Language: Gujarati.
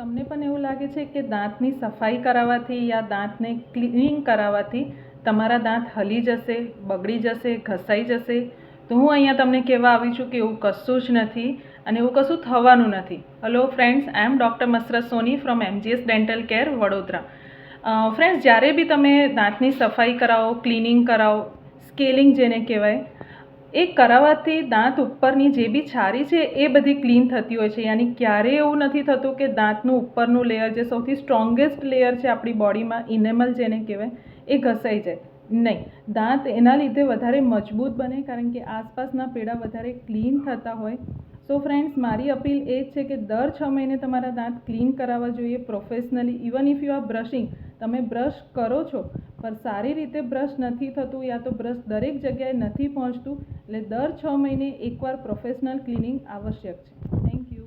તમને પણ એવું લાગે છે કે દાંતની સફાઈ કરાવવાથી યા દાંતને ક્લીનિંગ કરાવવાથી તમારા દાંત હલી જશે, બગડી જશે, ઘસાઈ જશે? તો હું અહીંયા તમને કહેવા આવી છું કે એવું કશું જ નથી અને એવું કશું થવાનું નથી. Hello friends, I am doctor Masrat Soni from MGS dental care, Vadodara. Friends, જ્યારે બી તમે દાંતની સફાઈ કરાવો, ક્લિનિંગ કરાવો, સ્કેલિંગ જેને કહેવાય, એ કરાવવાથી દાંત ઉપરની જે બી છારી છે એ બધી ક્લીન થતી હોય છે. યાની ક્યારેય એવું નથી થતું કે દાંતનું ઉપરનું લેયર, જે સૌથી સ્ટ્રોંગેસ્ટ લેયર છે આપણી બોડીમાં, ઇનેમલ જેને કહેવાય, એ ઘસાઈ જાય નહીં. દાંત એના લીધે વધારે મજબૂત બને, કારણ કે આસપાસના પેડા વધારે ક્લીન થતા હોય. સો ફ્રેન્ડ્સ, મારી અપીલ એ જ છે કે દર 6 મહિને તમારા દાંત ક્લીન કરાવવા જોઈએ professionally. Even if you are brushing, તમે બ્રશ કરો છો પણ સારી રીતે બ્રશ નથી થતું યા તો બ્રશ દરેક જગ્યાએ નથી પહોંચતું, એટલે દર 6 મહિને એકવાર પ્રોફેશનલ ક્લિનિંગ આવશ્યક છે. Thank you.